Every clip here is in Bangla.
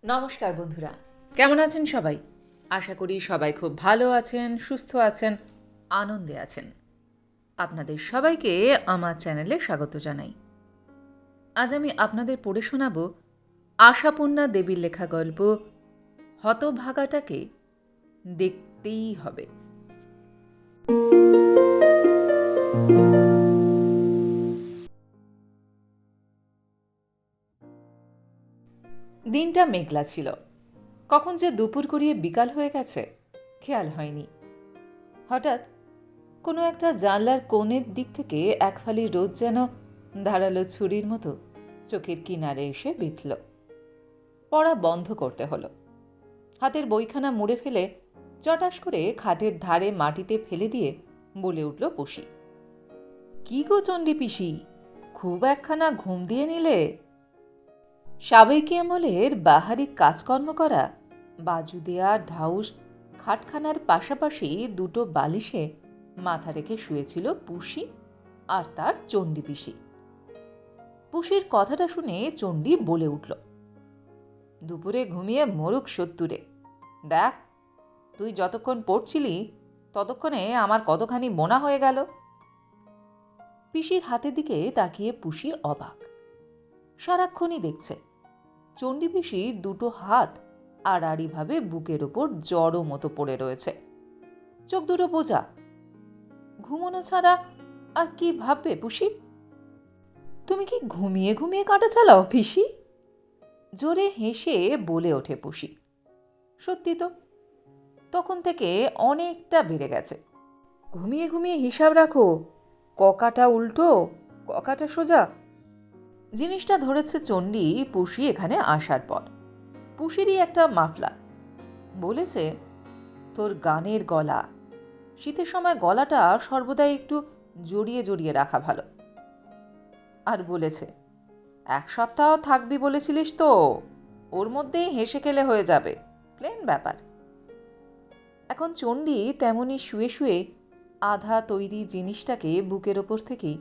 নমস্কার বন্ধুরা, কেমন আছেন সবাই? আশা করি সবাই খুব ভালো আছেন, সুস্থ আছেন, আনন্দে আছেন। আপনাদের সবাইকে আমার চ্যানেলে স্বাগত জানাই। আজ আমি আপনাদের পড়ে শোনাব আশাপূর্ণা দেবীর লেখা গল্প হতভাগাটাকে দেখতেই হবে। দিনটা মেঘলা ছিল। কখন যে দুপুর গড়িয়ে বিকাল হয়ে গেছে খেয়াল হয়নি। হঠাৎ কোনো একটা জানলার কোণের দিক থেকে এক ফালি রোদ যেন ধারালো ছুরির মতো চোখের কিনারে এসে বিঁধল। পড়া বন্ধ করতে হলো। হাতের বইখানা মুড়ে ফেলে চটাস করে খাটের ধারে মাটিতে ফেলে দিয়ে বলে উঠল পুষি। কি গো চণ্ডী পিসি, খুব একখানা ঘুম দিয়ে নিলে? সাবেকি আমলের বাহারি কাজকর্ম করা বাজু দেয়া ঢাউস খাটখানার পাশাপাশি দুটো বালিশে মাথা রেখে শুয়েছিল পুষি আর তার চণ্ডী পিসি। পুষির কথাটা শুনে চণ্ডী বলে উঠল, দুপুরে ঘুমিয়ে মরুক সত্তুরে। দেখ, তুই যতক্ষণ পড়ছিলি ততক্ষণে আমার কতখানি বোনা হয়ে গেল। পিসির হাতের দিকে তাকিয়ে পুষি অবাক। সারাক্ষণই দেখছে চণ্ডী পিসির দুটো হাত আড়াআড়িভাবে বুকের ওপর জড়ো মতো পড়ে রয়েছে। চোখ দুটো বোঝা। ঘুমোনো ছাড়া আর কি ভাববে পুষি? তুমি কি ঘুমিয়ে ঘুমিয়ে কাটা চালাও পিসি? জোরে হেসে বলে ওঠে পুষি। সত্যি তো, তখন থেকে অনেকটা বেড়ে গেছে। ঘুমিয়ে ঘুমিয়ে হিসাব রাখো, ককাটা উল্টো ককাটা সোজা। জিনিসটা ধরেছে চণ্ডী পুষি এখানে আসার পর। পুষিরই একটা মাফলার। বলেছে, তোর গানের গলা, শীতের সময় গলাটা সর্বদাই একটু জড়িয়ে জড়িয়ে রাখা ভালো। আর বলেছে, এক সপ্তাহ থাকবি বলেছিলিস তো, ওর মধ্যেই হেসে খেলে হয়ে যাবে, প্লেন ব্যাপার। এখন চণ্ডী তেমনি শুয়ে শুয়ে আধা তৈরি জিনিসটাকে বুকের ওপর থেকেই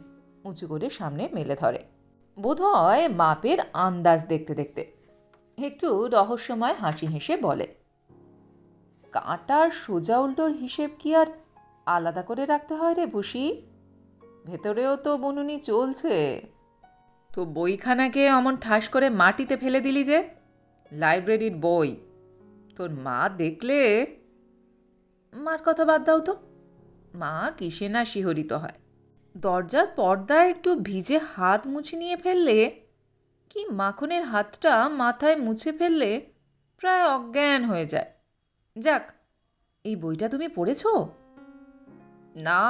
উঁচু করে সামনে মেলে ধরে। বোধহয় মাপের আন্দাজ দেখতে দেখতে একটু রহস্যময় হাসি হেসে বলে, কাঁটার সোজা উল্টোর হিসেব কি আর আলাদা করে রাখতে হয় রে বুসি? ভেতরেও তো বুনুনি চলছে। তো বইখানাকে অমন ঠাস করে মাটিতে ফেলে দিলি যে, লাইব্রেরির বই, তোর মা দেখলে। মার কথা বাদ দাও তো, মা কিসে না শিহরিত হয়। দরজার পর্দায় একটু ভিজে হাত মুছে নিয়ে ফেললে, কি মাখনের হাতটা মাথায় মুছে ফেললে প্রায় অজ্ঞান হয়ে যায়। যাক, এই বইটা তুমি পড়েছ? না,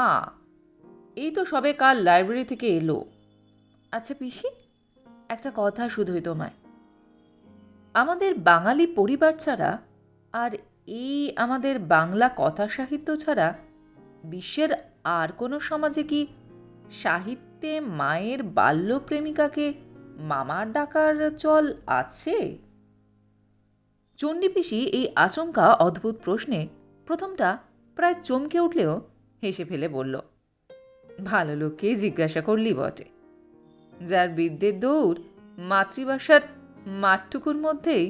এই তো সবে কাল লাইব্রেরি থেকে এলো। আচ্ছা পিসি, একটা কথা শুধুই তোমায়। আমাদের বাঙালি পরিবার ছাড়া আর এই আমাদের বাংলা কথা সাহিত্য ছাড়া বিশ্বের আর কোনো সমাজে কি সাহিত্যে মায়ের বাল্য প্রেমিকাকে মামার ডাকার চল আছে? চণ্ডী পিসি এই আচমকা অদ্ভুত প্রশ্নে প্রথমটা প্রায় চমকে উঠলেও হেসে ফেলে বলল, ভালো লোককেই জিজ্ঞাসা করলি বটে। যার বিদ্যের দৌড় মাতৃভাষার মাঠটুকুর মধ্যেই,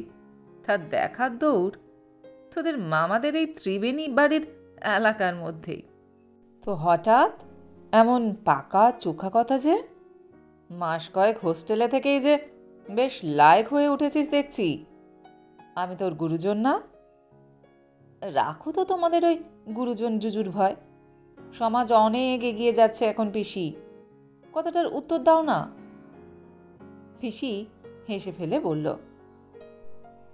তার দেখার দৌড় তোদের মামাদের এই ত্রিবেণী বাড়ির এলাকার মধ্যেই। তো হঠাৎ এমন পাকা চোখা কথা যে? মাস কয়েক হোস্টেলে থেকেই যে বেশ লায়ক হয়ে উঠেছিস দেখছি। আমি তোর গুরুজন না? রাখো তো তোমাদের ওই গুরুজন জুজুর ভয়। সমাজ অনেক এগিয়ে যাচ্ছে এখন পিসি, কথাটার উত্তর দাও না। পিসি হেসে ফেলে বলল,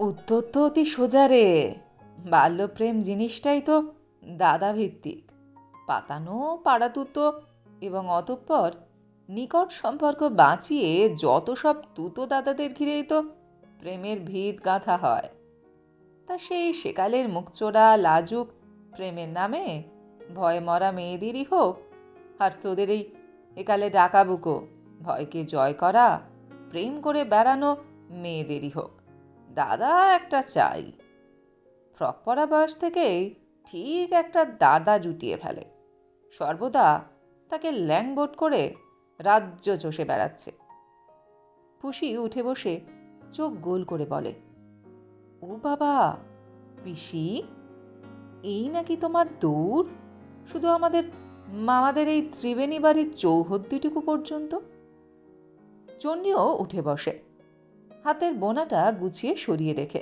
উত্তর তো অতি সোজা রে। বাল্যপ্রেম জিনিসটাই তো দাদা ভিত্তিক, পাতানো পাড়াতুতো এবং অতঃপর নিকট সম্পর্ক বাঁচিয়ে যত সব তুতো দাদাদের ঘিরেই তো প্রেমের ভিত গাঁথা হয়। তা সেই সেকালের মুখচোরা লাজুক প্রেমের নামে ভয়ে মরা মেয়েদেরই হোক, আর তোদের এই একালে ডাকাবুকো ভয়কে জয় করা প্রেম করে বেড়ানো মেয়েদেরই হোক, দাদা একটা চাই। ফ্রক পরা বয়স থেকেই ঠিক একটা দাদা জুটিয়ে ফেলে, সর্বদা তাকে ল্যাংবোট করে রাজ্য চষে বেড়াচ্ছে। পুষি উঠে বসে চোখ গোল করে বলে, ও বাবা, পিসি, এই নাকি তোমার দৌড় শুধু আমাদের মামাদের এই ত্রিবেণী বাড়ির চৌহদ্দিটুকু পর্যন্ত? চণ্ডীও উঠে বসে, হাতের বোনাটা গুছিয়ে সরিয়ে রেখে।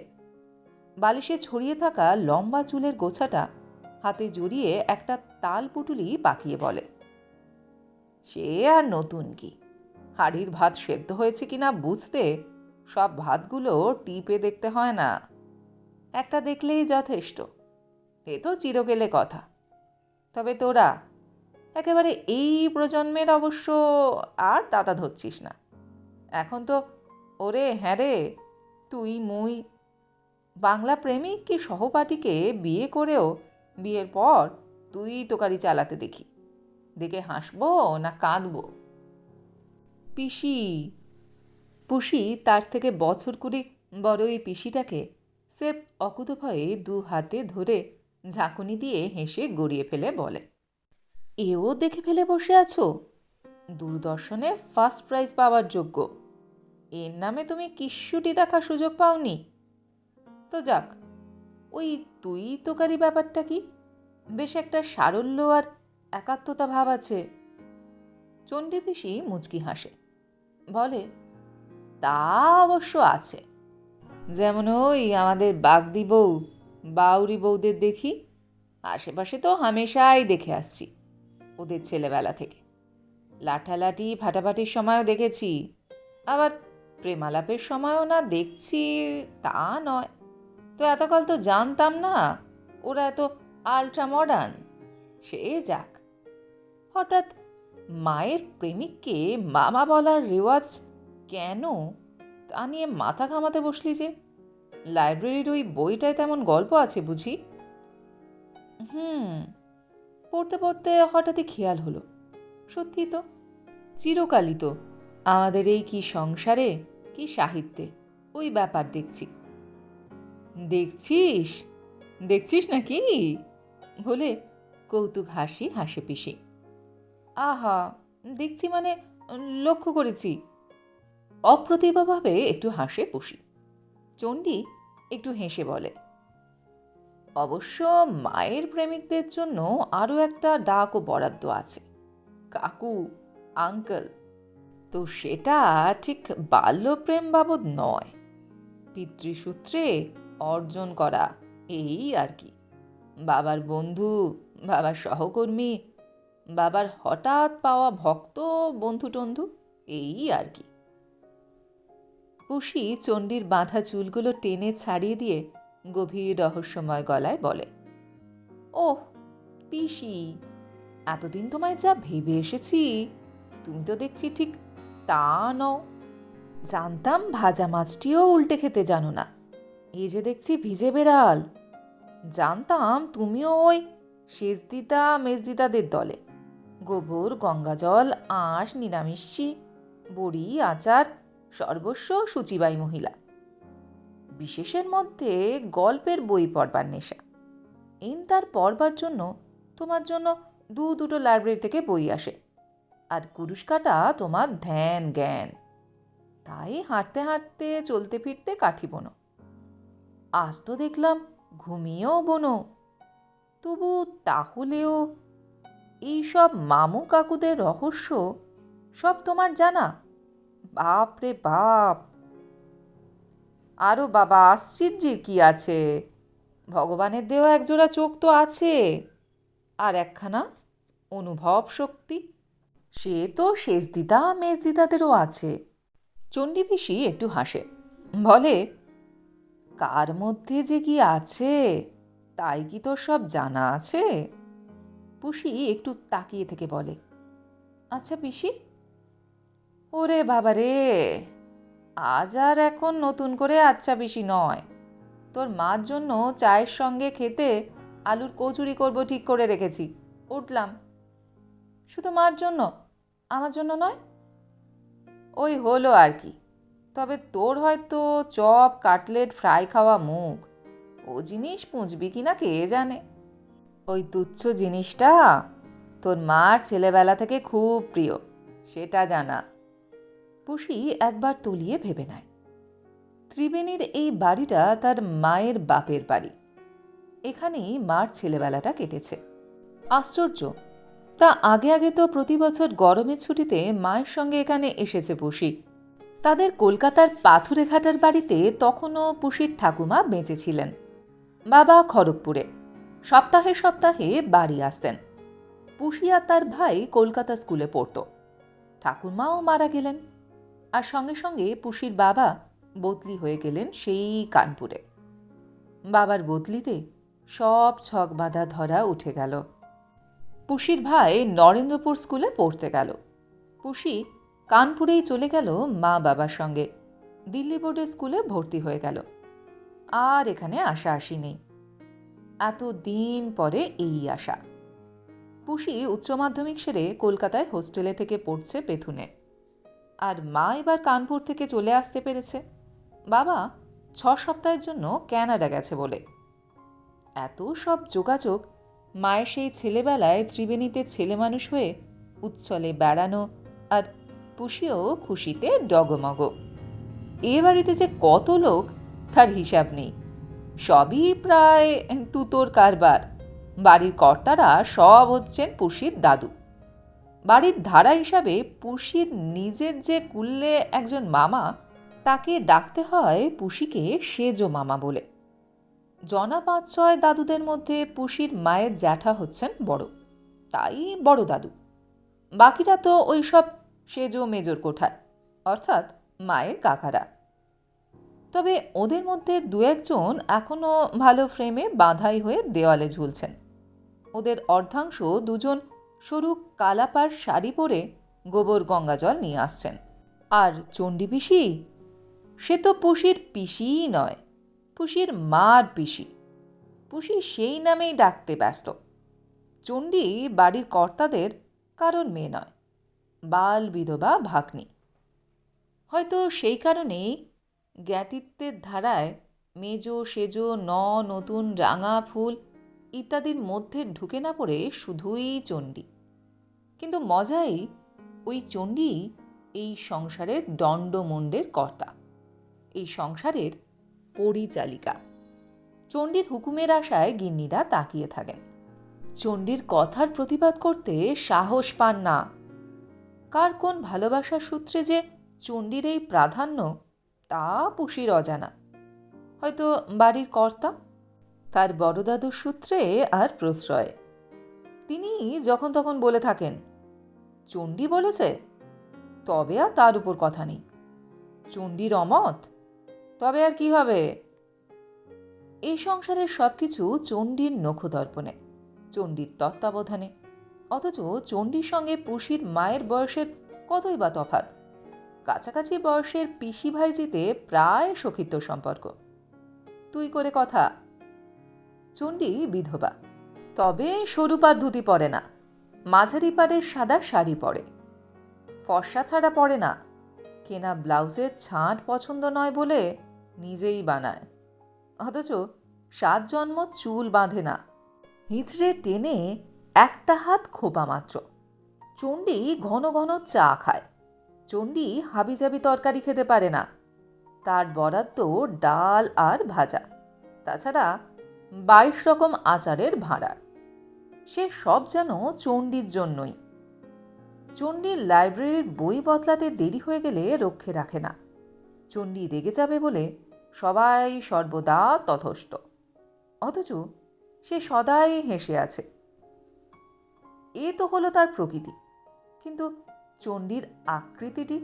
বালিশে ছড়িয়ে থাকা লম্বা চুলের গোছাটা হাতে জড়িয়ে একটা তাল পুটুলি পাকিয়ে বলে, সে আর নতুন কি, হাঁড়ির ভাত সেদ্ধ হয়েছে কিনা বুঝতে সব ভাতগুলো টিপে দেখতে হয় না, একটা দেখলেই যথেষ্ট। এ তো চিরগেলে কথা। তবে তোরা একেবারে এই প্রজন্মের অবশ্য আর তাতা ধরছিস না। এখন তো ওরে হ্যাঁ রে, তুই মুই বাংলা প্রেমিক কি সহপাঠীকে বিয়ে করেও বিয়ের পর তুই তোকারি চালাতে দেখি, দেখে হাসবো না কাঁদবো? পিসি, পুষি তার থেকে বছর কুড়ি বড় এই পিসিটাকে স্রেফ অকুতোভয়ে দু হাতে ধরে ঝাঁকুনি দিয়ে হেসে গড়িয়ে ফেলে বলে, এও দেখে ফেলে বসে আছো? দূরদর্শনে ফার্স্ট প্রাইজ পাওয়ার যোগ্য, এর নামে তুমি কিস্যুটি দেখার সুযোগ পাওনি? তো যাক, ওই তুই তোকারি ব্যাপারটা কি? বেশ একটা সারল্য আর একাত্মতা ভাব আছে। চণ্ডী পিসি মুচকি হাসে, বলে, তা অবশ্য আছে। যেমন ওই আমাদের বাগদি বউ, বাউরি বউদের দেখি, আশেপাশে তো হামেশাই দেখে আসছি ওদের ছেলেবেলা থেকে। লাঠালাঠি ফাটাফাটির সময়ও দেখেছি, আবার প্রেমালাপের সময়ও না দেখছি তা নয়। তো এতকাল তো জানতাম না ওরা এত আল্ট্রা মডার্ন। সে যাক, হঠাৎ মায়ের প্রেমিককে মামা বলার রেওয়াজ কেন তা নিয়ে মাথা ঘামাতে বসলি যে? লাইব্রেরির ওই বইটায় তেমন গল্প আছে বুঝি? পড়তে পড়তে হঠাৎই খেয়াল হলো, সত্যি তো, চিরকালই তো আমাদের এই কি সংসারে কি সাহিত্যে ওই ব্যাপার দেখছি। দেখছিস দেখছিস নাকি বলে কৌতুক হাসি হাসে পিসি। আহা, দেখছি মানে লক্ষ্য করেছি। অপ্রতিভভাবে একটু হাসে পুষি। চণ্ডী একটু হেসে বলে, অবশ্য মায়ের প্রেমিকদের জন্য আরও একটা ডাক ও বরাদ্দ আছে, কাকু, আঙ্কেল। তো সেটা ঠিক বাল্যপ্রেম বাবদ নয়, পিতৃসূত্রে অর্জন করা এই আর কি। বাবার বন্ধু, বাবার সহকর্মী, বাবার হঠাৎ পাওয়া ভক্ত বন্ধু টন্ধু, এই আর কি। পুষি চণ্ডীর বাঁধা চুলগুলো টেনে ছাড়িয়ে দিয়ে গভীর রহস্যময় গলায় বলে, ওহ পিসি, এতদিন তোমায় যা ভেবে এসেছি তুমি তো দেখছি ঠিক তা নও। জানতাম ভাজা মাছটিও উল্টে খেতে জানো না, এই যে দেখছি ভিজে বেড়াল। জানতাম তুমিও ওই সেজদিতা মেজদিতাদের দলে, গোবর, গঙ্গাজল, আঁশ, নিরামিষি, বড়ি, আচার, সর্বস্ব সূচিবাই মহিলা। বিশেষের মধ্যে গল্পের বই পড়বার নেশা। তার পড়বার জন্য তোমার জন্য দুটো লাইব্রেরি থেকে বই আসে, আর কুরুশকাটা তোমার ধ্যান জ্ঞান। তাই হাঁটতে হাঁটতে চলতে ফিরতে কাঠি বোনো। আজ তো দেখলাম ঘুমিয়েও বোনো। তবু তাহলেও এইসব মামু কাকুদের রহস্য সব তোমার জানা? বাপ রে বাপ! আরও বাবা আশ্চর্যের কি আছে, ভগবানের দেওয়া একজোড়া চোখ তো আছে, আর একখানা অনুভব শক্তি, সে তো সেজদিদা মেজদিদাদেরও আছে। চণ্ডী পিসি একটু হাসে, বলে, কার মধ্যে যে কি আছে তাই কি তোর সব জানা আছে? পুষি একটু তাকিয়ে থেকে বলে, আচ্ছা পিসি। ওরে বাবা রে, আজ আর এখন নতুন করে আচ্ছা পিসি নয়। তোর মার জন্য চায়ের সঙ্গে খেতে আলুর কচুরি করব ঠিক করে রেখেছি, উঠলাম। শুধু মার জন্য, আমার জন্য নয়। ওই হলো আর কি। তবে তোর হয়তো চপ, কাটলেট, ফ্রাই খাওয়া মুখ, ও জিনিস পুঁজবি কিনা কে জানে। ওই তুচ্ছ জিনিসটা তোর মার ছেলেবেলা থেকে খুব প্রিয়, সেটা জানা। পুষি একবার তলিয়ে ভেবে নেয়। ত্রিবেণীর এই বাড়িটা তার মায়ের বাপের বাড়ি। এখানেই মার ছেলেবেলাটা কেটেছে। আশ্চর্য, তা আগে আগে তো প্রতি বছর গরমের ছুটিতে মায়ের সঙ্গে এখানে এসেছে পুষি। তাদের কলকাতার পাথুরেঘাটার বাড়িতে তখনও পুষির ঠাকুমা বেঁচে ছিলেন। বাবা খড়গপুরে, সপ্তাহে সপ্তাহে বাড়ি আসতেন। পুষি আর তার ভাই কলকাতা স্কুলে পড়ত। ঠাকুরমাও মারা গেলেন, আর সঙ্গে সঙ্গে পুষির বাবা বদলি হয়ে গেলেন সেই কানপুরে। বাবার বদলিতে সব ছক বাঁধা ধরা উঠে গেল। পুষির ভাই নরেন্দ্রপুর স্কুলে পড়তে গেল। পুষি কানপুরেই চলে গেল মা বাবার সঙ্গে, দিল্লি বোর্ডের স্কুলে ভর্তি হয়ে গেল। আর এখানে আসি নেই। এত দিন পরে এই আশা। পুষি উচ্চ মাধ্যমিক সেরে কলকাতায় হোস্টেলে থেকে পড়ছে পেথুনে। আর মা এবার কানপুর থেকে চলে আসতে পেরেছে, বাবা 6 সপ্তাহের জন্য ক্যানাডা গেছে বলে। এত সব যোগাযোগ, মায়ের সেই ছেলেবেলায় ত্রিবেণীতে ছেলে মানুষ হয়ে উচ্ছলে বেড়ানো, আর পুষিও খুশিতে ডগমগ। এ বাড়িতে যে কত লোক তার হিসাব নেই, সবই প্রায় তুতোর কারবার। বাড়ির কর্তারা সব হচ্ছেন পুষির দাদু। বাড়ির ধারা হিসাবে পুষির নিজের যে কুল্লে একজন মামা, তাকে ডাকতে হয় পুষিকে সেজো মামা বলে। জনা 5-6 দাদুদের মধ্যে পুষির মায়ের জ্যাঠা হচ্ছেন বড়, তাই বড় দাদু। বাকিরা তো ওই সব সেজো মেজর কোঠায়, অর্থাৎ মায়ের কাকারা। তবে ওদের মধ্যে 2-1 এখনও ভালো ফ্রেমে বাঁধাই হয়ে দেওয়ালে ঝুলছেন। ওদের অর্ধাংশ 2 সরু কালাপার শাড়ি পরে গোবর গঙ্গা জল নিয়ে আসছেন। আর চণ্ডী পিসি, সে তো পুষির পিসিই নয়, পুষির মার পিসি। পুষি সেই নামেই ডাকতে ব্যস্ত। চণ্ডী বাড়ির কর্তাদের কারণ মেয়ে নয়, বাল বিধবা ভাগ্নি। হয়তো সেই কারণেই জ্ঞাতিত্বের ধারায় মেজো সেজো নতুন রাঙা ফুল ইত্যাদির মধ্যে ঢুকে না পড়ে শুধুই চণ্ডী। কিন্তু মজাই, ওই চণ্ডী এই সংসারের দণ্ডমুণ্ডের কর্তা, এই সংসারের পরিচালিকা। চণ্ডীর হুকুমের আশায় গিন্নিরা তাকিয়ে থাকেন। চণ্ডীর কথার প্রতিবাদ করতে সাহস পান না। কার কোন ভালোবাসার সূত্রে যে চণ্ডীর এই প্রাধান্য, তা পুষির অজানা। হয়তো বাড়ির কর্তা, তার বড়দাদুর সূত্রে আর প্রশ্রয়ে। তিনি যখন তখন বলে থাকেন, চণ্ডী বলেছে তবে আর তার উপর কথা নেই, চণ্ডীর অমত তবে আর কি হবে। এই সংসারের সব কিছু চণ্ডীর নখদর্পণে, চণ্ডীর তত্ত্বাবধানে। অথচ চণ্ডীর সঙ্গে পুষির মায়ের বয়সের কতই বা তফাৎ। কাছাকাছি বয়সের পিসি ভাইজিতে প্রায় সখিত্ব সম্পর্ক, তুই করে কথা। চণ্ডী বিধবা, তবে সরু পাড় ধুতি পরে না, মাঝারি পাড়ের সাদা শাড়ি পরে। ফর্সা ছাড়া পরে না, কেনা ব্লাউজের ছাঁট পছন্দ নয় বলে নিজেই বানায়। অথচ 7 জন্ম চুল বাঁধে না, হিঁচড়ে টেনে একটা হাত খোপা মাত্র। চণ্ডী ঘন ঘন চা খায়। চণ্ডী হাবিজাবি তরকারি খেতে পারে না, তার বরাদ্দ ডাল আর ভাজা, তাছাড়া 22 রকম আচারের ভাঁড়ার। সে সব যেন চণ্ডীর জন্যই। চণ্ডীর লাইব্রেরির বই বদলাতে দেরি হয়ে গেলে রক্ষে রাখে না। চণ্ডী রেগে যাবে বলে সবাই সর্বদা তথস্থ, অথচ সে সদাই হেসে আছে। এ তো হলো তার প্রকৃতি। কিন্তু চণ্ডীর আকৃতিটি,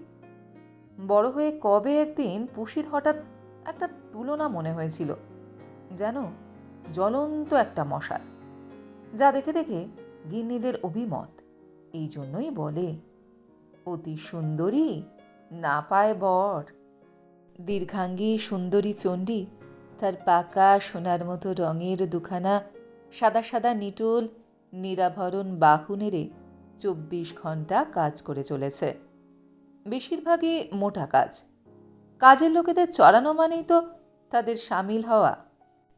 বড় হয়ে কবে একদিন পুষির হঠাৎ একটা তুলনা মনে হয়েছিল, যেন জ্বলন্ত একটা মশাল, যা দেখে দেখে গিন্নিদের অভিমত। এই জন্যই বলে, অতি সুন্দরী না পায় বর। দীর্ঘাঙ্গী সুন্দরী চণ্ডী তার পাকা সোনার মতো রঙের দুখানা সাদা সাদা নিটোল নিরাভরণ বাহু নেড়ে 24 ঘন্টা কাজ করে চলেছে। বেশিরভাগই মোটা কাজ। কাজের লোকেদের চড়ানো মানেই তো তাদের সামিল হওয়া।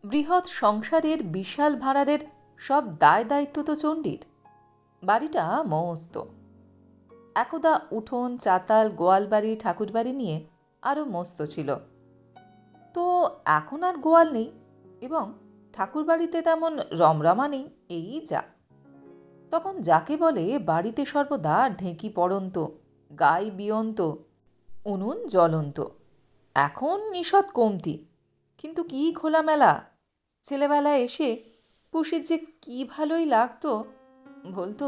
বৃহৎ সংসারের বিশাল ভাঁড়ারের সব দায় দায়িত্ব তো চণ্ডীর। বাড়িটা মস্ত, একদা উঠোন চাতাল গোয়ালবাড়ি ঠাকুরবাড়ি নিয়ে আরও মস্ত ছিল। তো এখন আর গোয়াল নেই এবং ঠাকুরবাড়িতে তেমন রমরমা নেই, এই যা। তখন যাকে বলে বাড়িতে সর্বদা ঢেঁকি পড়ন্ত, গাই বিয়ন্ত, উনুন জ্বলন্ত। এখন নিষদ কমতি, কিন্তু কি খোলামেলা। ছেলেবেলায় এসে পুষির যে কি ভালোই লাগতো। বলতো,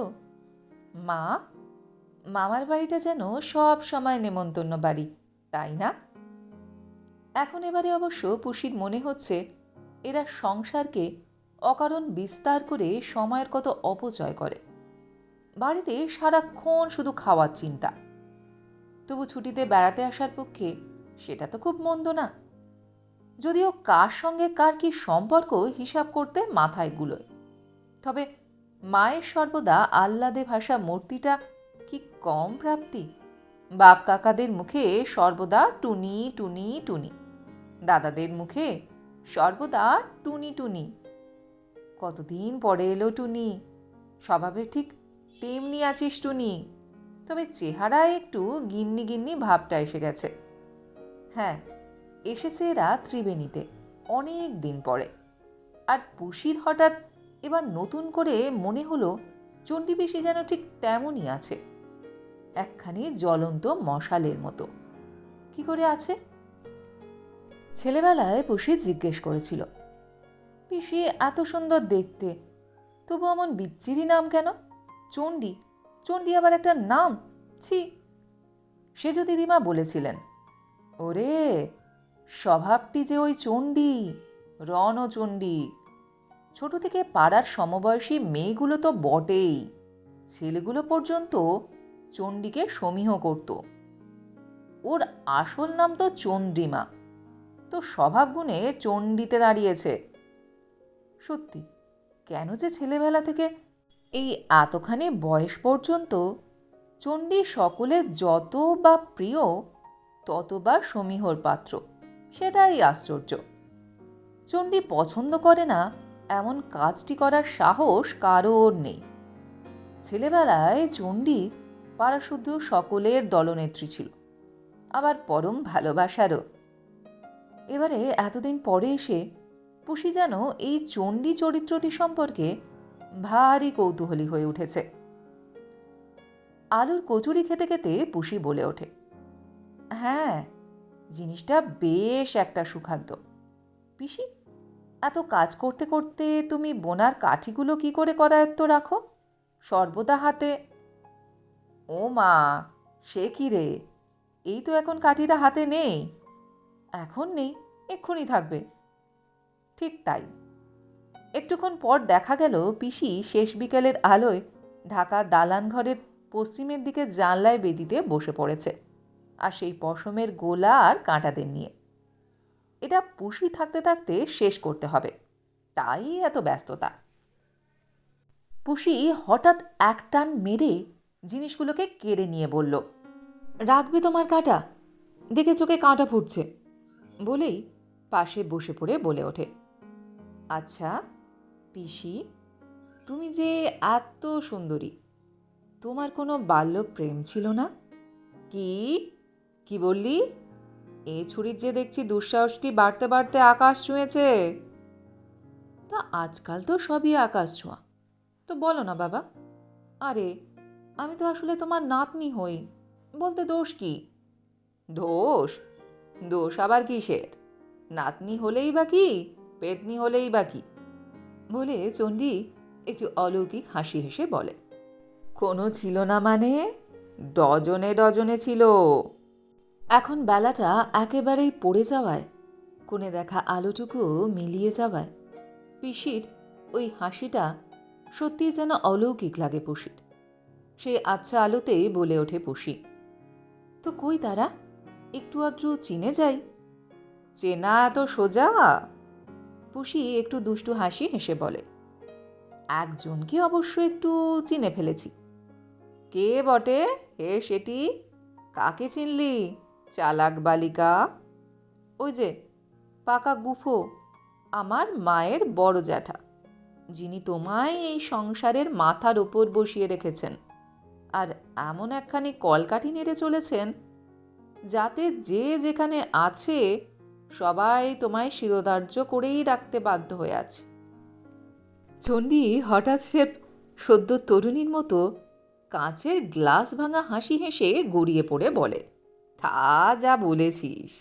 মা, মামার বাড়িটা যেন সব সময় নেমন্তন্ন বাড়ি, তাই না? এখন এবারে অবশ্য পুষির মনে হচ্ছে এরা সংসারকে অকারণ বিস্তার করে সময়ের কত অপচয় করে। বাড়িতে সারাক্ষণ শুধু খাওয়ার চিন্তা। তবু ছুটিতে বেড়াতে আসার পক্ষে সেটা তো খুব মন্দ না, যদিও কার সঙ্গে কার কি সম্পর্ক হিসাব করতে মাথায় গুলোয়। তবে মায়ের সর্বদা আহ্লাদে ভাসা মূর্তিটা কি কম প্রাপ্তি? বাপ কাকাদের মুখে সর্বদা টুনি টুনি টুনি, দাদাদের মুখে সর্বদা টুনি টুনি। কতদিন পরে এলো টুনি, স্বভাবে ঠিক তেমনি আছিস টুনি, তবে চেহারায় একটু গিন্নি গিন্নি ভাবটা এসে গেছে। হ্যাঁ, এসেছে এরা ত্রিবেণীতে অনেক দিন পরে। আর পুষির হঠাৎ এবার নতুন করে মনে হলো চণ্ডী পিসি যেন ঠিক তেমনই আছে, একখানি জ্বলন্ত মশালের মতো। কি করে আছে? ছেলেবেলায় পুষি জিজ্ঞেস করেছিল, পিসি এত সুন্দর দেখতে, তবু এমন বিচ্ছিরি নাম কেন? চণ্ডী, চণ্ডী আবার একটা নাম, ছি। সেজ দিদিমা বলেছিলেন, ওরে, স্বভাবটি যে ওই চণ্ডী, রণচণ্ডী। ছোট থেকে পাড়ার সমবয়সী মেয়েগুলো তো বটেই, ছেলেগুলো পর্যন্ত চণ্ডীকে সমীহ করত। ওর আসল নাম তো চন্দ্রিমা, তো স্বভাবগুণে চণ্ডীতে দাঁড়িয়েছে। সত্যি, কেন যে ছেলেবেলা থেকে এই এতখানি বয়স পর্যন্ত চণ্ডী সকলের যত বা প্রিয় তত বা সমীহর পাত্র, সেটাই আশ্চর্য। চণ্ডী পছন্দ করে না এমন কাজটি করার সাহস কারোর নেই। ছেলেবেলায় চণ্ডী পাড়াশুদ্ধ সকলের দলনেত্রী ছিল, আবার পরম ভালোবাসারও। এবারে এতদিন পরে এসে পুষি যেন এই চণ্ডী চরিত্রটি সম্পর্কে ভারী কৌতূহলী হয়ে উঠেছে। আলুর কচুরি খেতে খেতে পুষি বলে ওঠে, হ্যাঁ, জিনিসটা বেশ একটা সুখাদ্য। পিসি, এত কাজ করতে করতে তুমি বোনার কাঠিগুলো কি করে করায়ত্ত রাখো? সর্বদা হাতে। ও মা, সে কি রে, এই তো এখন কাঠিটা হাতে নেই। এখন নেই, এক্ষুনি থাকবে। ঠিক তাই। একটুক্ষণ পর দেখা গেল পিসি শেষ বিকেলের আলোয় ঢাকা দালান ঘরের পশ্চিমের দিকে জানলায় বেদিতে বসে পড়েছে, আর সেই পশমের গোলা আর কাঁটাদের নিয়ে। এটা পুষি থাকতে থাকতে শেষ করতে হবে, তাই এত ব্যস্ততা। পুষি হঠাৎ এক টান মেরে জিনিসগুলোকে কেড়ে নিয়ে বলল, রাখবে তোমার কাঁটা? দেখে চোখে কাঁটা ফুটছে। বলেই পাশে বসে পড়ে বলে ওঠে, আচ্ছা পিসি, তুমি যে এত সুন্দরী, তোমার কোনো বাল্য প্রেম ছিল না? কি কি বললি? এই ছুরির যে দেখছি দুঃসাহসটি বাড়তে বাড়তে আকাশ ছুঁয়েছে। তা আজকাল তো সবই আকাশ ছোঁয়া, তো বলো না বাবা। আরে, আমি তো আসলে তোমার নাতনি হই, বলতে দোষ কি? দোষ? দোষ আবার কিসের? নাতনি হলেই বা কি, পেতনি হলেই বা কি? বলে চণ্ডী একটু অলৌকিক হাসি হেসে বলে, কোনো ছিল না মানে? ডজনে ডজনে ছিল। এখন বেলাটা একেবারেই পড়ে যাওয়ায়, কোণে দেখা আলোটুকুও মিলিয়ে যাওয়ায় পিসির ওই হাসিটা সত্যি যেন অলৌকিক লাগে পুষির। সেই আবছা আলোতেই বলে ওঠে পুষি, তো কই তারা? একটু আধটু চিনে যাই। চেনা এত সোজা? পুষি একটু দুষ্টু হাসি হেসে বলে, একজনকে অবশ্য একটু চিনে ফেলেছি। কে বটে হে সেটি? কাকে চিনলি, চালাক বালিকা? ওই যে পাকা গুফো, আমার মায়ের বড় জ্যাঠা, যিনি তোমায় এই সংসারের মাথার ওপর বসিয়ে রেখেছেন, আর এমন একখানি কলকাঠি নেড়ে চলেছেন যাতে যে যেখানে আছে সবাই তোমায় শিরোধার্য করেই রাখতে বাধ্য হয়ে আছে। চণ্ডী হঠাৎ সে সদ্য তরুণীর মতো কাঁচের গ্লাস ভাঙা হাসি হেসে গড়িয়ে পড়ে বলে, তা যা বলেছিস,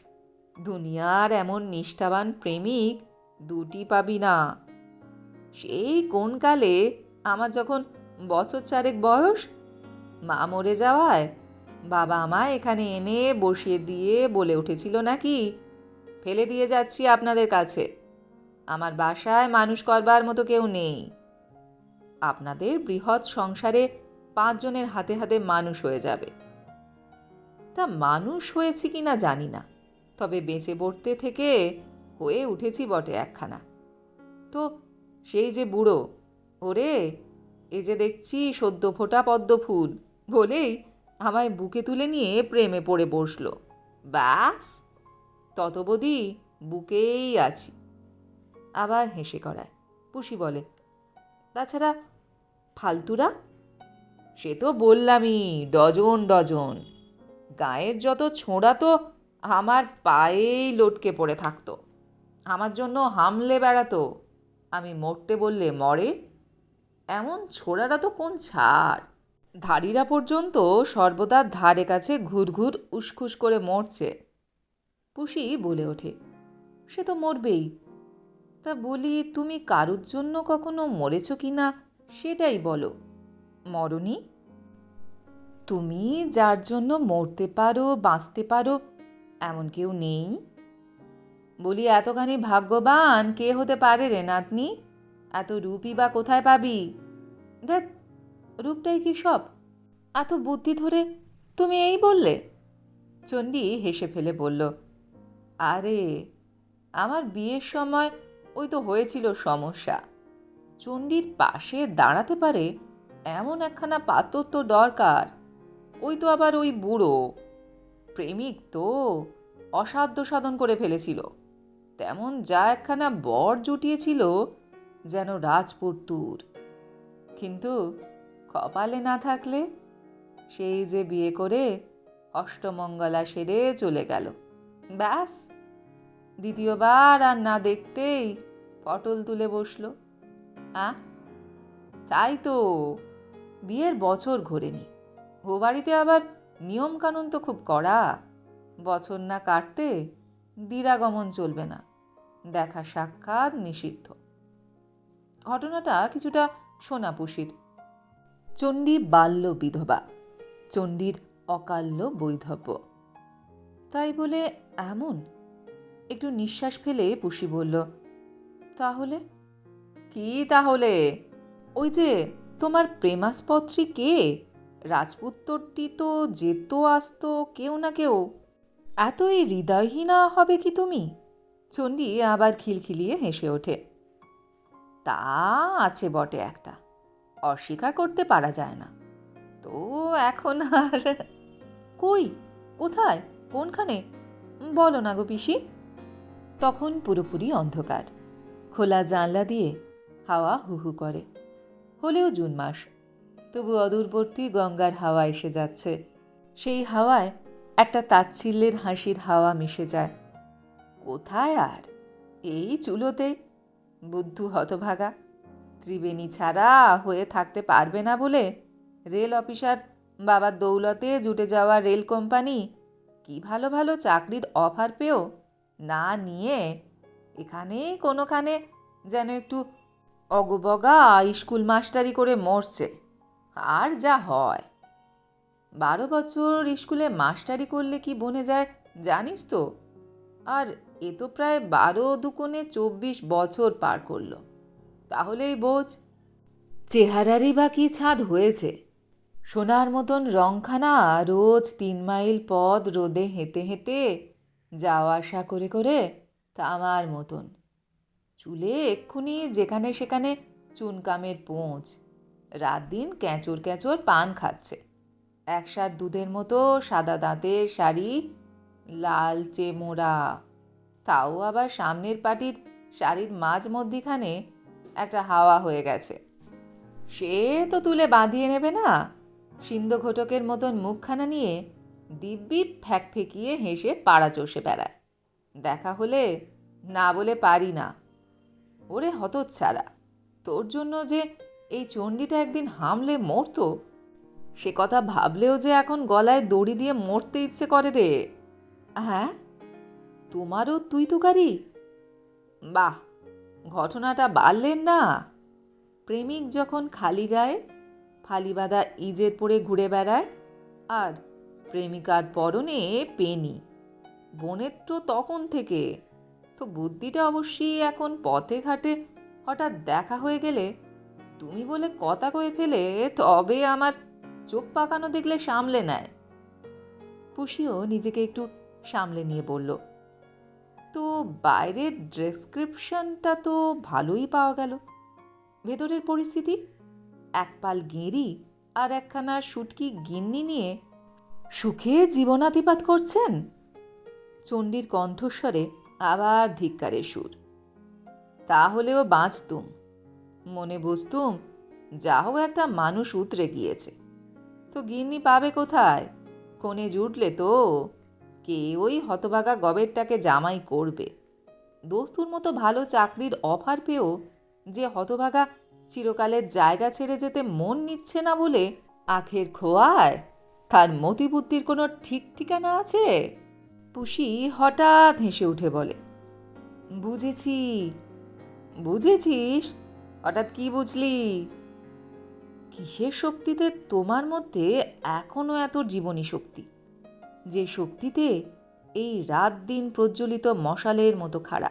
দুনিয়ার এমন নিষ্ঠাবান প্রেমিক দুটি পাবি না। সেই কোন কালে আমার যখন বছর চারেক বয়স, মা মরে যাওয়ায় বাবা আমায় এখানে এনে বসিয়ে দিয়ে বলে উঠেছিল নাকি, ফেলে দিয়ে যাচ্ছি আপনাদের কাছে, আমার বাসায় মানুষ করবার মতো কেউ নেই। আপনাদের বৃহৎ সংসারে 5 জনের হাতে হাতে মানুষ হয়ে যাবে। তা মানুষ হয়েছি কিনা জানি না, তবে বেঁচে পড়তে থেকে হয়ে উঠেছি বটে একখানা। তো সেই যে বুড়ো, ওরে এ যে দেখছি সদ্য ফোটা পদ্ম ফুল বলেই আমায় বুকে তুলে নিয়ে প্রেমে পড়ে বসল। ব্যাস, ততবধি বুকেই আছি। আবার হেসে করায়। পুষি বলে, তাছাড়া ফালতুরা? সে তো বললামই, ডজন ডজন। গায়ের যত ছোঁড়া তো আমার পায়েই লটকে পড়ে থাকতো, আমার জন্য হামলে বেড়াতো। আমি মরতে বললে মরে। এমন ছোড়ারা তো কোন ছাড়, ধাড়িরা পর্যন্ত সর্বদা ধারে কাছে ঘুরঘুর উসখুস করে মরছে। পুষি বলে ওঠে, সে তো মরবেই। তা বলি, তুমি কারুর জন্য কখনো মরেছ কি না সেটাই বলো। মরনি? তুমি যার জন্য মরতে পারো, বাঁচতে পারো, এমন কেউ নেই? বলি, এতখানি ভাগ্যবান কে হতে পারে রে নাতনি? এত রূপই বা কোথায় পাবি? দেখ, রূপটাই কি সব? এত বুদ্ধি ধরে তুমি এই বললে? চণ্ডী হেসে ফেলে বলল, আরে আমার বিয়ের সময় ওই তো হয়েছিল সমস্যা। চণ্ডীর পাশে দাঁড়াতে পারে এমন একখানা পাথর তো দরকার। ওই তো আবার ওই বুড়ো প্রেমিক তো অসাধ্য সাধন করে ফেলেছিল। তেমন যা একখানা বর জুটিয়েছিল, যেন রাজপুত্তুর। কিন্তু কপালে না থাকলে সেই যে বিয়ে করে অষ্টমঙ্গলা সেরে চলে গেল। ব্যাস, দ্বিতীয়বার আর না দেখতেই পটল তুলে বসল। তাই তো, বিয়ের বছর ঘোরেনি। ও বাড়িতে আবার নিয়মকানুন তো খুব কড়া। বছর না কাটতে দিরাগমন চলবে না, দেখা সাক্ষাৎ নিষিদ্ধ। ঘটনাটা কিছুটা সোনাপুষির। চণ্ডী বাল্য বিধবা, চণ্ডীর অকাল্য বৈধব্য। তাই বলে এমন? একটু নিঃশ্বাস ফেলে পুষি বলল, তাহলে? কি তাহলে? ওই যে তোমার প্রেমাস্পত্রী কে, রাজপুত্রটি তো যেত আসতো কেউ না কেউ। এতই হৃদয়হীনা হবে কি তুমি? চণ্ডী আবার খিলখিলিয়ে হেসে ওঠে। তা আছে বটে একটা, অস্বীকার করতে পারা যায় না। তো এখন আর কই, কোথায়, কোনখানে? বলো না গো পিসি। তখন পুরোপুরি অন্ধকার। খোলা জানলা দিয়ে হাওয়া হু হু করে। হলেও জুন মাস, তবু অদূরবর্তী গঙ্গার হাওয়া এসে যাচ্ছে। সেই হাওয়ায় একটা তাচ্ছিল্যের হাসির হাওয়া মিশে যায়। কোথায় আর, এই চুলোতে। বুদ্ধু হতভাগা ত্রিবেণী ছাড়া হয়ে থাকতে পারবে না বলে রেল অফিসার বাবার দৌলতে জুটে যাওয়া রেল কোম্পানি কি ভালো ভালো চাকরির অফার পেয়েও না নিয়ে এখানে কোনোখানে যেন একটু অগবগা স্কুল মাস্টারি করে মরছে। আর যা হয়, 12 বছর স্কুলে মাস্টারি করলে কি বনে যায় জানিস তো? আর এ তো প্রায় 12 দুগুণে 24 বছর পার করলো। তাহলেই বোঝ চেহারারই বা কি ছাদ হয়েছে। সোনার মতন রংখানা রোজ 3 মাইল পথ রোদে হেঁটে হেঁটে যাওয়া আসা করে করে তামার মতন। চুলে এক্ষুনি যেখানে সেখানে চুনকামের পোঁচ, রাত দিন ক্যাঁচর ক্যাঁচর পান খাচ্ছে। 1 শাট দুধের মতো সাদা দাঁতের শাড়ি, লালচে মোড়া, তাও আবার সামনের পাটির শাড়ির মাঝ মধ্যিখানে একটা হাওয়া হয়ে গেছে। সে তো তুলে বাঁধিয়ে নেবে না? সিন্ধু ঘটকের মতন মুখখানা নিয়ে দিব্যি ফ্যাঁক ফেঁকিয়ে হেসে পাড়া চষে বেড়ায়। দেখা হলে না বলে পারি না। ওরে হতচ্ছাড়া, তোর জন্য যে এই চণ্ডীটা একদিন হামলে মরতো, সে কথা ভাবলেও যে এখন গলায় দড়ি দিয়ে মরতে ইচ্ছে করে রে। হ্যাঁ, তোমারও তুই তুকারি? বাহ, ঘটনাটা বাড়লেন না? প্রেমিক যখন খালি গায়ে ফালি বাঁধা ইজের পরে ঘুরে বেড়ায়, আর প্রেমিকার পরনে পেনি, বোনের তো তখন থেকে। তো বুদ্ধিটা অবশ্যই এখন পথে ঘাটে হঠাৎ দেখা হয়ে গেলে তুমি বলে কথা কয়ে ফেলে, তবে আমার চোখ পাকানো দেখলে সামলে নেয়। পুষিও নিজেকে একটু সামলে নিয়ে বলল, তো বাইরের ডেসক্রিপশনটা তো ভালোই পাওয়া গেল। ভেতরের পরিস্থিতি? এক পাল গেঁড়ি আর একখানা শুটকি গিন্নি নিয়ে সুখে জীবনাতিপাত করছেন। চণ্ডীর কণ্ঠস্বরে আবার ধিক্কারের সুর। তাহলেও বাঁচতুম, মনে বুঝতুম যা হোক একটা মানুষ উতরে গিয়েছে। তো গিন্নি পাবে কোথায়? কোণে জুটলে তো কে ওই হতভাগা গবেরটাকে জামাই করবে? দোস্তুর মতো ভালো চাকরির অফার পেয়েও যে হতভাগা চিরকালের জায়গা ছেড়ে যেতে মন নিচ্ছে না বলে আখের খোয়ায়, তার মতিবুদ্ধির কোনো ঠিক ঠিকানা আছে? পুষি হঠাৎ হেসে উঠে বলে, বুঝেছি। বুঝেছিস? হঠাৎ কি বুঝলি? কিসের শক্তিতে তোমার মধ্যে এখনো এত জীবনী শক্তি, যে শক্তিতে এই রাত দিন প্রজ্বলিত মশালের মতো খাড়া,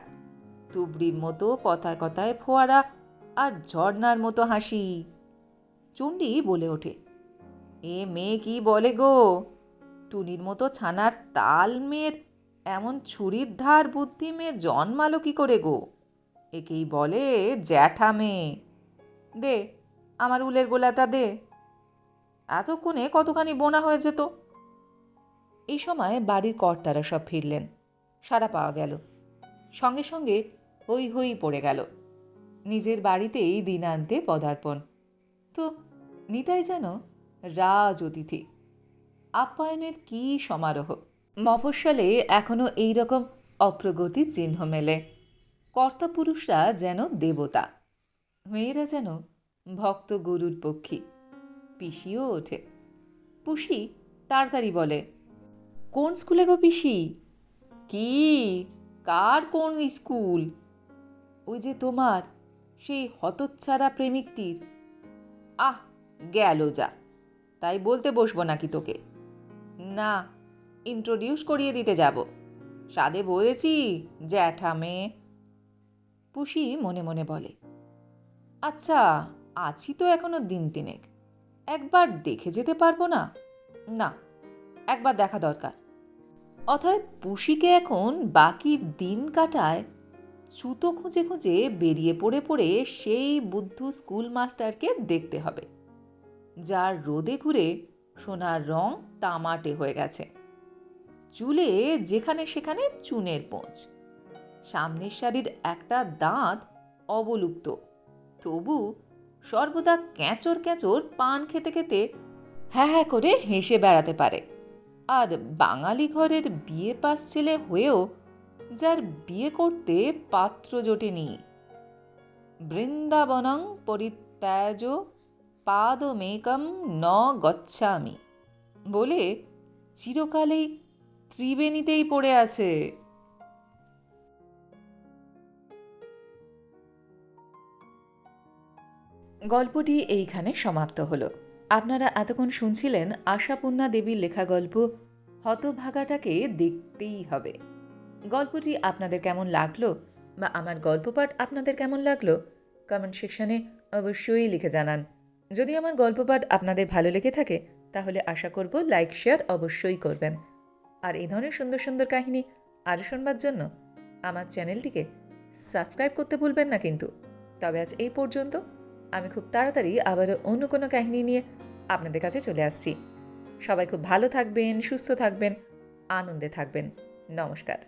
তুবড়ির মতো কথায় কথায় ফোয়ারা, আর ঝর্ণার মতো হাসি। চণ্ডী বলে ওঠে, এ মেয়ে কি বলে গো? টুনির মতো ছানার তাল মেয়ের এমন ছুরির ধার বুদ্ধি মেয়ে জন্মালো কি করে গো? একেই বলে জ্যাঠা মেয়ে। দে আমার উলের গোলাটা দে, এতক্ষণে কতখানি বোনা হয়ে যেত। এই সময় বাড়ির কর্তারা সব ফিরলেন, সাড়া পাওয়া গেল। সঙ্গে সঙ্গে হই হই পড়ে গেল। নিজের বাড়িতেই দিনান্তে পদার্পণ। তো নিতাই যেন রাজ অতিথি। আপ্যায়নের কী সমারোহ! মফস্বলে এখনও এইরকম অগ্রগতির চিহ্ন মেলে। কর্তাপুরুষরা যেন দেবতা, মেয়েরা যেন ভক্ত গরুর পক্ষী। পিসিও ওঠে। পুষি তাড়াতাড়ি বলে, কোন স্কুলে গো পিসি? কি? কার কোন স্কুল? ওই যে তোমার সেই হতচ্ছাড়া প্রেমিকটির। আহ, গেল যা, তাই বলতে বসবো নাকি তোকে? না, ইন্ট্রোডিউস করিয়ে দিতে যাব। সাদে বলেছি জ্যাঠা মেয়ে। পুষি মনে মনে বলে, আচ্ছা, আছি তো এখনো দিন তিনেক, একবার দেখে যেতে পারবো না? না, একবার দেখা দরকার। অতএব পুষিকে এখন বাকি দিন কাটায় ছুতো খুঁজে খুঁজে বেরিয়ে পড়ে পড়ে সেই বুদ্ধু স্কুল মাস্টারকে দেখতে হবে, যার রোদে ঘুরে সোনার রং তামাটে হয়ে গেছে, চুলে যেখানে সেখানে চুনের পোঁচ, সামনের সারির একটা দাঁত অবলুপ্ত, তবু সর্বদা ক্যাঁচর ক্যাঁচর পান খেতে খেতে হ্যাঁ হ্যাঁ করে হেসে বেড়াতে পারে। আর বাঙালি ঘরের বিয়ে পাস ছেলে হয়েও যার বিয়ে করতে পাত্র জোটেনি। বৃন্দাবনং পরিত্যাজ পাদমেকম ন গচ্ছামি বলে চিরকালেই ত্রিবেণীতেই পড়ে আছে। গল্পটি এইখানে সমাপ্ত হলো। আপনারা এতক্ষণ শুনছিলেন আশাপূর্ণা দেবীর লেখা গল্প হতভাগাটাকে দেখতেই হবে। গল্পটি আপনাদের কেমন লাগলো বা আমার গল্পপাঠ আপনাদের কেমন লাগলো কমেন্ট সেকশনে অবশ্যই লিখে জানান। যদি আমার গল্পপাঠ আপনাদের ভালো লেগে থাকে তাহলে আশা করব লাইক শেয়ার অবশ্যই করবেন। আর এই ধরনের সুন্দর সুন্দর কাহিনী আরও শোনবার জন্য আমার চ্যানেলটিকে সাবস্ক্রাইব করতে ভুলবেন না কিন্তু। তবে আজ এই পর্যন্ত। আমি খুব তাড়াতাড়ি আবারও অন্য কোনো কাহিনী নিয়ে আপনাদের কাছে চলে আসছি। সবাই খুব ভালো থাকবেন, সুস্থ থাকবেন, আনন্দে থাকবেন। নমস্কার।